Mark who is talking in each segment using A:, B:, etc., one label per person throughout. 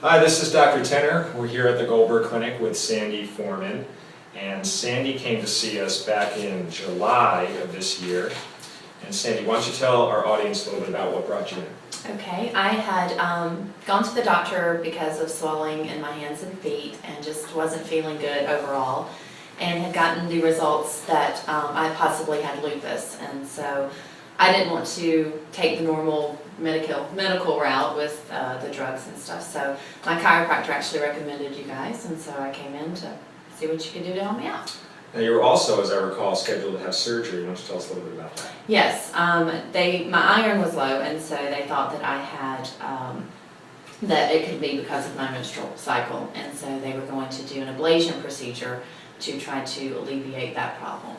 A: Hi, this is Dr. Tenner. We're here at the Goldberg Clinic with Sandy Foreman. And Sandy came to see us back in July of this year. And Sandy, why don't you tell our audience a little bit about what brought you in?
B: Okay, I had gone to the doctor because of swelling in my hands and feet and just wasn't feeling good overall, and had gotten the results that I possibly had lupus. And so I didn't want to take the normal medical route with the drugs and stuff. So my chiropractor actually recommended you guys, and so I came in to see what you could do to help me out.
A: Now, you were also, as I recall, scheduled to have surgery. Why don't you tell us a little bit about that?
B: Yes, my iron was low, and so they thought that I had, that it could be because of my menstrual cycle, and so they were going to do an ablation procedure to try to alleviate that problem.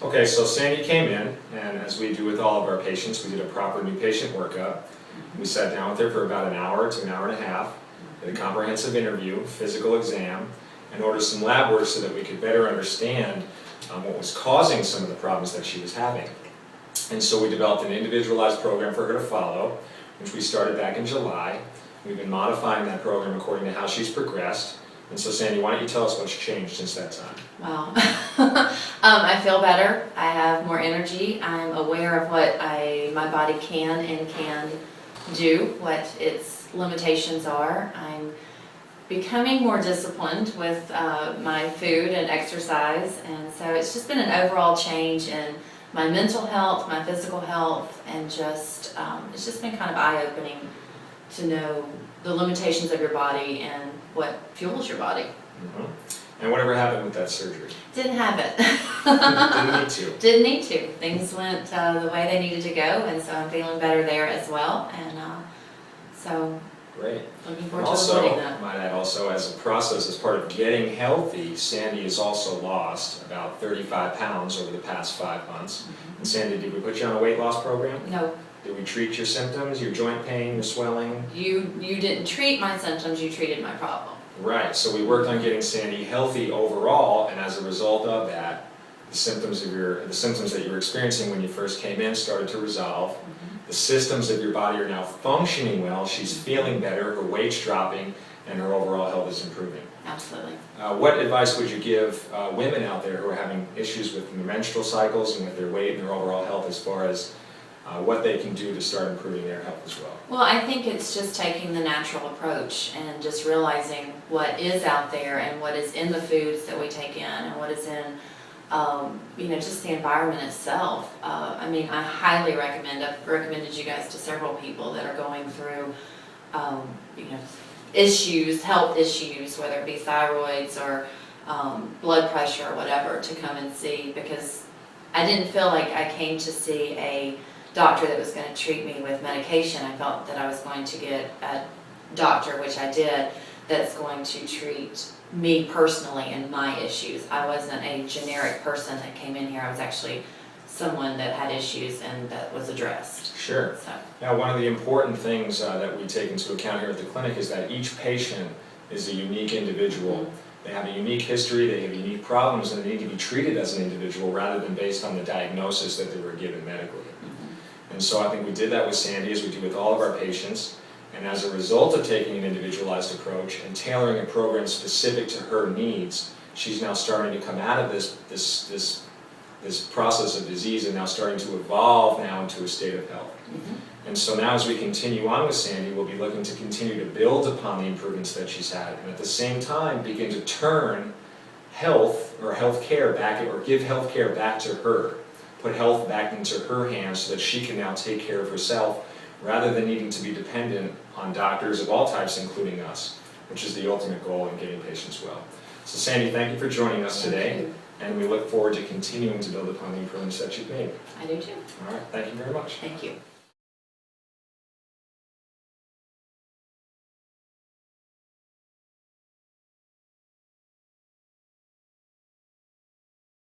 A: Okay, so Sandy came in, and as we do with all of our patients, we did a proper new patient workup. We sat down with her for about an hour to an hour and a half, did a comprehensive interview, physical exam, and ordered some lab work so that we could better understand what was causing some of the problems that she was having. And so we developed an individualized program for her to follow, which we started back in July. We've been modifying that program according to how she's progressed. And so Sandy, why don't you tell us what's changed since that time?
B: Wow. I feel better. I have more energy. I'm aware of what my body can and can do, what its limitations are. I'm becoming more disciplined with my food and exercise, and so it's just been an overall change in my mental health, my physical health, and just it's just been kind of eye-opening to know the limitations of your body and what fuels your body.
A: Mm-hmm. And whatever happened with that surgery?
B: Didn't have it.
A: Didn't need to.
B: Didn't need to. Things went the way they needed to go, and so I'm feeling better there as well, and so
A: great.
B: looking forward to
A: Also,
B: avoiding that.
A: might add also, as a process, as part of getting healthy, Sandy has also lost about 35 pounds over the past 5 months.
B: Mm-hmm.
A: And Sandy, did we put you on a weight loss program?
B: No,
A: Did we treat your symptoms, your joint pain, your swelling?
B: you didn't treat my symptoms, you treated my problem.
A: Right, so we worked on getting Sandy healthy overall, and as a result of that, the symptoms that you were experiencing when you first came in started to resolve.
B: Mm-hmm.
A: The systems of your body are now functioning well, she's feeling better, her weight's dropping, and her overall health is improving.
B: Absolutely.
A: What advice would you give women out there who are having issues with their menstrual cycles and with their weight and their overall health, as far as what they can do to start improving their health as well?
B: Well, I think it's just taking the natural approach and just realizing what is out there and what is in the foods that we take in and what is in just the environment itself. I mean, I highly recommend, I've recommended you guys to several people that are going through, issues, health issues, whether it be thyroids or blood pressure or whatever, to come and see, because I didn't feel like I came to see a doctor that was going to treat me with medication. I felt that I was going to get a doctor, which I did, that's going to treat me personally and my issues. I wasn't a generic person that came in here. I was actually someone that had issues and that was addressed.
A: Sure.
B: So.
A: Now, one of the important things that we take into account here at the clinic is that each patient is a unique individual. They have a unique history, they have unique problems, and they need to be treated as an individual rather than based on the diagnosis that they were given medically. And so I think we did that with Sandy, as we do with all of our patients. And as a result of taking an individualized approach and tailoring a program specific to her needs, she's now starting to come out of this process of disease and now starting to evolve now into a state of health. Mm-hmm. And so now, as we continue on with Sandy, we'll be looking to continue to build upon the improvements that she's had, and at the same time begin to turn health or health care back, or give health care back to her. Put health back into her hands so that she can now take care of herself rather than needing to be dependent on doctors of all types, including us, which is the ultimate goal in getting patients well. So Sandy, thank you for joining us today, and we look forward to continuing to build upon the improvements that you've made.
B: I do too.
A: All right, thank you very much.
B: Thank you.